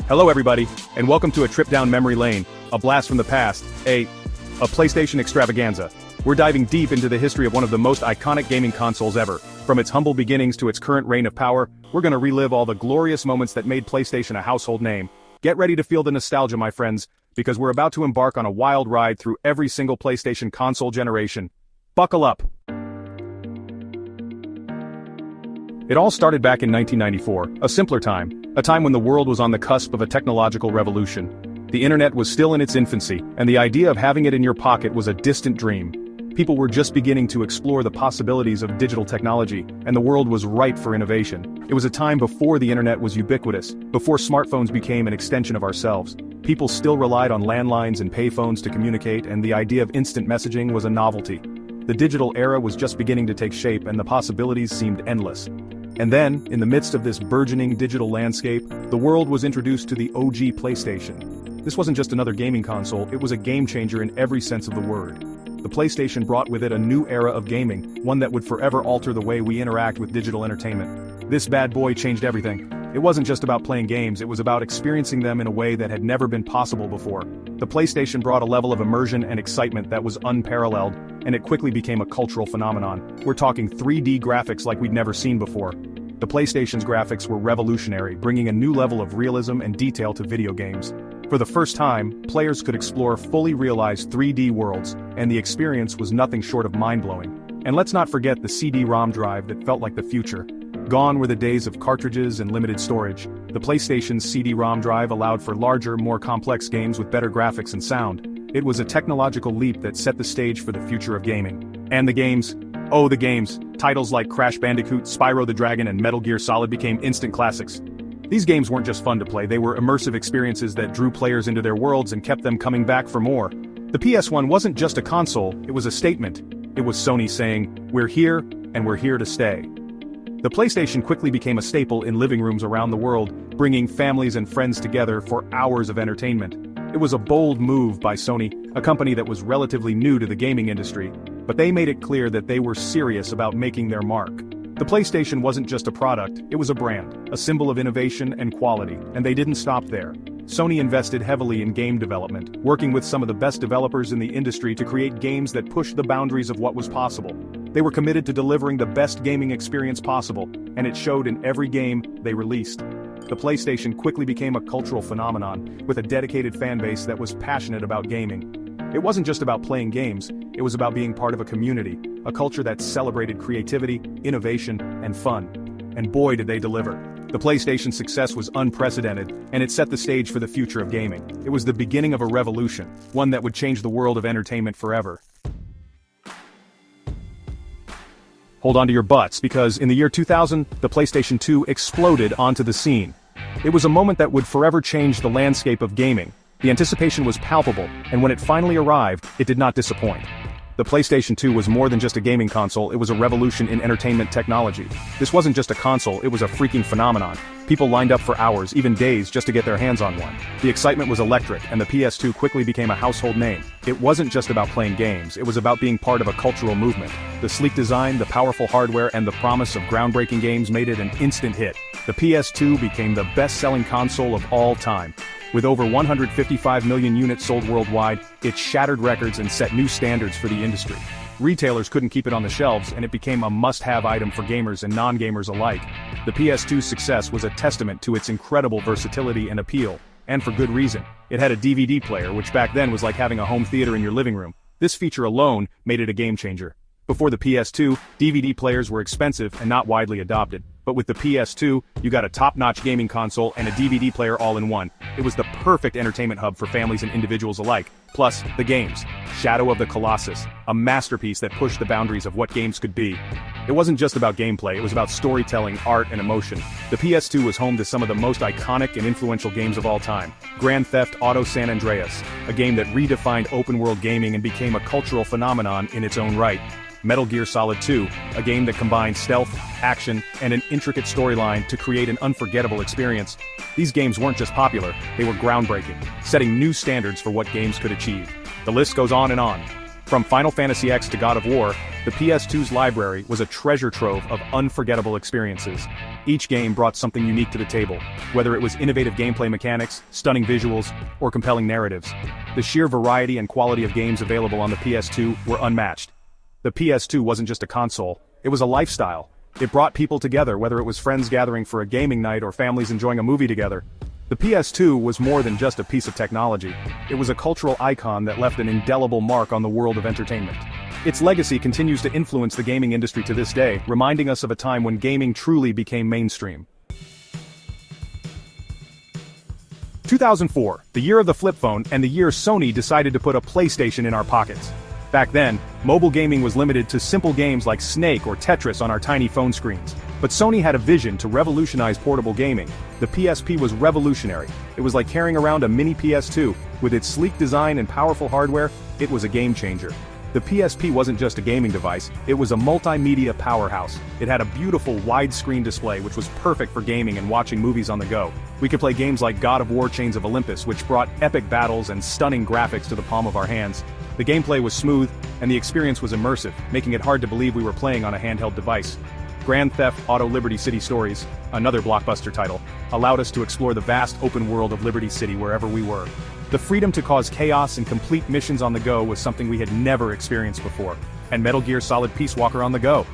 Hello everybody, and welcome to a trip down memory lane, a blast from the past, a PlayStation extravaganza. We're diving deep into the history of one of the most iconic gaming consoles ever. From its humble beginnings to its current reign of power, we're gonna relive all the glorious moments that made PlayStation a household name. Get ready to feel the nostalgia, my friends, because we're about to embark on a wild ride through every single PlayStation console generation. Buckle up! It all started back in 1994, a simpler time, a time when the world was on the cusp of a technological revolution. The internet was still in its infancy, and the idea of having it in your pocket was a distant dream. People were just beginning to explore the possibilities of digital technology, and the world was ripe for innovation. It was a time before the internet was ubiquitous, before smartphones became an extension of ourselves. People still relied on landlines and payphones to communicate, and the idea of instant messaging was a novelty. The digital era was just beginning to take shape, and the possibilities seemed endless. And then, in the midst of this burgeoning digital landscape, the world was introduced to the OG PlayStation. This wasn't just another gaming console, it was a game-changer in every sense of the word. The PlayStation brought with it a new era of gaming, one that would forever alter the way we interact with digital entertainment. This bad boy changed everything. It wasn't just about playing games, it was about experiencing them in a way that had never been possible before. The PlayStation brought a level of immersion and excitement that was unparalleled, and it quickly became a cultural phenomenon. We're talking 3D graphics like we'd never seen before. The PlayStation's graphics were revolutionary, bringing a new level of realism and detail to video games. For the first time, players could explore fully realized 3D worlds, and the experience was nothing short of mind-blowing. And let's not forget the CD-ROM drive that felt like the future. Gone were the days of cartridges and limited storage. The PlayStation's CD-ROM drive allowed for larger, more complex games with better graphics and sound. It was a technological leap that set the stage for the future of gaming. And the games. Oh, the games. Titles like Crash Bandicoot, Spyro the Dragon, and Metal Gear Solid became instant classics. These games weren't just fun to play, they were immersive experiences that drew players into their worlds and kept them coming back for more. The PS1 wasn't just a console, it was a statement. It was Sony saying, "We're here, and we're here to stay." The PlayStation quickly became a staple in living rooms around the world, bringing families and friends together for hours of entertainment. It was a bold move by Sony, a company that was relatively new to the gaming industry, but they made it clear that they were serious about making their mark. The PlayStation wasn't just a product, it was a brand, a symbol of innovation and quality, and they didn't stop there. Sony invested heavily in game development, working with some of the best developers in the industry to create games that pushed the boundaries of what was possible. They were committed to delivering the best gaming experience possible, and it showed in every game they released. The PlayStation quickly became a cultural phenomenon, with a dedicated fanbase that was passionate about gaming. It wasn't just about playing games, it was about being part of a community, a culture that celebrated creativity, innovation, and fun. And boy did they deliver. The PlayStation's success was unprecedented, and it set the stage for the future of gaming. It was the beginning of a revolution, one that would change the world of entertainment forever. Hold on to your butts, because in the year 2000, the PlayStation 2 exploded onto the scene. It was a moment that would forever change the landscape of gaming. The anticipation was palpable, and when it finally arrived, it did not disappoint. The PlayStation 2 was more than just a gaming console, it was a revolution in entertainment technology. This wasn't just a console, it was a freaking phenomenon. People lined up for hours, even days, just to get their hands on one. The excitement was electric, and the PS2 quickly became a household name. It wasn't just about playing games, it was about being part of a cultural movement. The sleek design, the powerful hardware, and the promise of groundbreaking games made it an instant hit. The PS2 became the best-selling console of all time. With over 155 million units sold worldwide, it shattered records and set new standards for the industry. Retailers couldn't keep it on the shelves, and it became a must-have item for gamers and non-gamers alike. The PS2's success was a testament to its incredible versatility and appeal, and for good reason. It had a DVD player, which back then was like having a home theater in your living room. This feature alone made it a game-changer. Before the PS2, DVD players were expensive and not widely adopted. But with the PS2, you got a top-notch gaming console and a DVD player all in one. It was the perfect entertainment hub for families and individuals alike. Plus, the games. Shadow of the Colossus, a masterpiece that pushed the boundaries of what games could be. It wasn't just about gameplay, it was about storytelling, art, and emotion. The PS2 was home to some of the most iconic and influential games of all time. Grand Theft Auto San Andreas, a game that redefined open-world gaming and became a cultural phenomenon in its own right. Metal Gear Solid 2, a game that combined stealth, action, and an intricate storyline to create an unforgettable experience. These games weren't just popular, they were groundbreaking, setting new standards for what games could achieve. The list goes on and on. From Final Fantasy X to God of War, the PS2's library was a treasure trove of unforgettable experiences. Each game brought something unique to the table, whether it was innovative gameplay mechanics, stunning visuals, or compelling narratives. The sheer variety and quality of games available on the PS2 were unmatched. The PS2 wasn't just a console, it was a lifestyle. It brought people together, whether it was friends gathering for a gaming night or families enjoying a movie together. The PS2 was more than just a piece of technology. It was a cultural icon that left an indelible mark on the world of entertainment. Its legacy continues to influence the gaming industry to this day, reminding us of a time when gaming truly became mainstream. 2004, the year of the flip phone and the year Sony decided to put a PlayStation in our pockets. Back then, mobile gaming was limited to simple games like Snake or Tetris on our tiny phone screens. But Sony had a vision to revolutionize portable gaming. The PSP was revolutionary. It was like carrying around a mini PS2. With its sleek design and powerful hardware, it was a game changer. The PSP wasn't just a gaming device, it was a multimedia powerhouse. It had a beautiful widescreen display which was perfect for gaming and watching movies on the go. We could play games like God of War Chains of Olympus, which brought epic battles and stunning graphics to the palm of our hands. The gameplay was smooth, and the experience was immersive, making it hard to believe we were playing on a handheld device. Grand Theft Auto Liberty City Stories, another blockbuster title, allowed us to explore the vast open world of Liberty City wherever we were. The freedom to cause chaos and complete missions on the go was something we had never experienced before. And Metal Gear Solid Peace Walker on the go.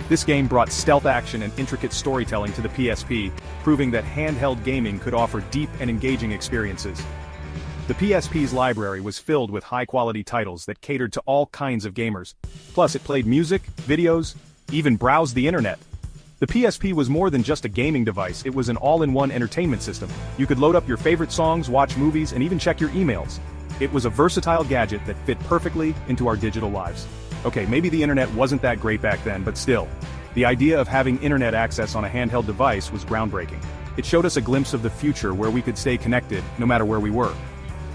This game brought stealth action and intricate storytelling to the PSP, proving that handheld gaming could offer deep and engaging experiences. The PSP's library was filled with high-quality titles that catered to all kinds of gamers. Plus, it played music, videos, even browsed the internet. The PSP was more than just a gaming device, it was an all-in-one entertainment system. You could load up your favorite songs, watch movies, and even check your emails. It was a versatile gadget that fit perfectly into our digital lives. Okay, maybe the internet wasn't that great back then, but still. The idea of having internet access on a handheld device was groundbreaking. It showed us a glimpse of the future where we could stay connected, no matter where we were.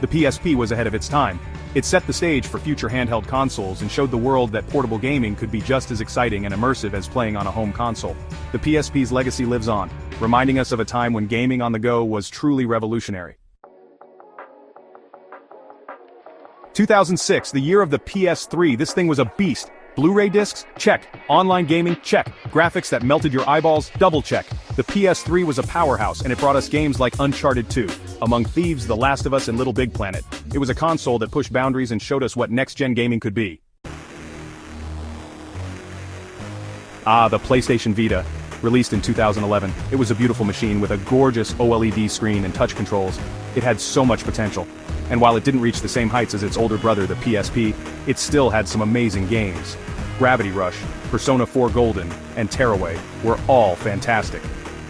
The PSP was ahead of its time. It set the stage for future handheld consoles and showed the world that portable gaming could be just as exciting and immersive as playing on a home console. The PSP's legacy lives on, reminding us of a time when gaming on the go was truly revolutionary. 2006, the year of the PS3, this thing was a beast. Blu-ray discs? Check. Online gaming? Check. Graphics that melted your eyeballs? Double check. The PS3 was a powerhouse, and it brought us games like Uncharted 2, Among Thieves, The Last of Us, and Little Big Planet. It was a console that pushed boundaries and showed us what next-gen gaming could be. The PlayStation Vita. Released in 2011, it was a beautiful machine with a gorgeous OLED screen and touch controls. It had so much potential. And while it didn't reach the same heights as its older brother, the PSP, it still had some amazing games. Gravity Rush, Persona 4 Golden, and Tearaway were all fantastic.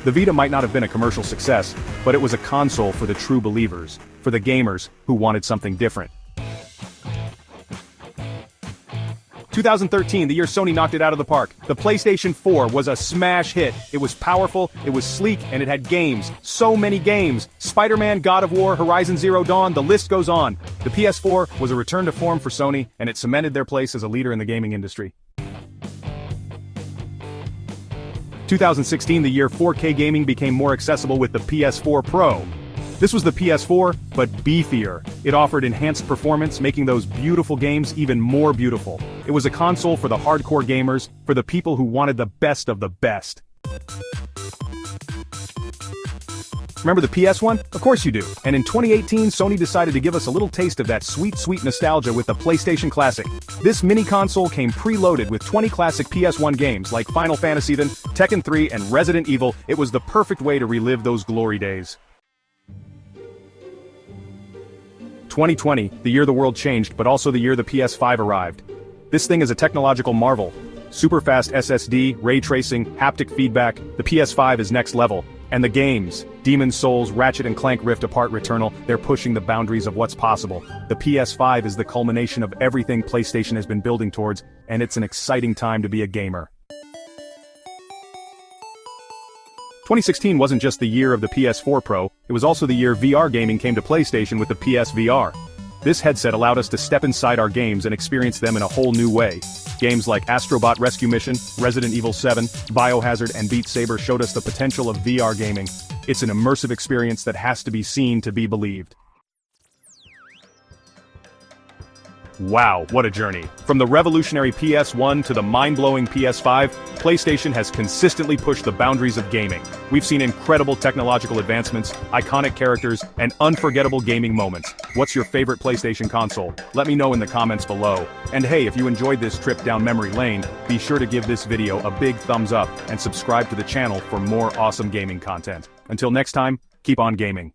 The Vita might not have been a commercial success, but it was a console for the true believers, for the gamers who wanted something different. 2013, the year Sony knocked it out of the park. The PlayStation 4 was a smash hit. It was powerful, it was sleek, and it had games. So many games. Spider-Man, God of War, Horizon Zero Dawn, the list goes on. The PS4 was a return to form for Sony, and it cemented their place as a leader in the gaming industry. 2016, the year 4K gaming became more accessible with the PS4 Pro. This was the PS4, but beefier. It offered enhanced performance, making those beautiful games even more beautiful. It was a console for the hardcore gamers, for the people who wanted the best of the best. Remember the PS1? Of course you do. And in 2018, Sony decided to give us a little taste of that sweet, sweet nostalgia with the PlayStation Classic. This mini console came preloaded with 20 classic PS1 games like Final Fantasy VII, Tekken 3, and Resident Evil. It was the perfect way to relive those glory days. 2020, the year the world changed, but also the year the PS5 arrived. This thing is a technological marvel. Super fast SSD, ray tracing, haptic feedback, the PS5 is next level. And the games, Demon's Souls, Ratchet & Clank Rift Apart Returnal, they're pushing the boundaries of what's possible. The PS5 is the culmination of everything PlayStation has been building towards, and it's an exciting time to be a gamer. 2016 wasn't just the year of the PS4 Pro, it was also the year VR gaming came to PlayStation with the PSVR. This headset allowed us to step inside our games and experience them in a whole new way. Games like Astro Bot Rescue Mission, Resident Evil 7, Biohazard, and Beat Saber showed us the potential of VR gaming. It's an immersive experience that has to be seen to be believed. Wow, what a journey. From the revolutionary PS1 to the mind-blowing PS5, PlayStation has consistently pushed the boundaries of gaming. We've seen incredible technological advancements, iconic characters, and unforgettable gaming moments. What's your favorite PlayStation console? Let me know in the comments below. And hey, if you enjoyed this trip down memory lane, be sure to give this video a big thumbs up and subscribe to the channel for more awesome gaming content. Until next time, keep on gaming.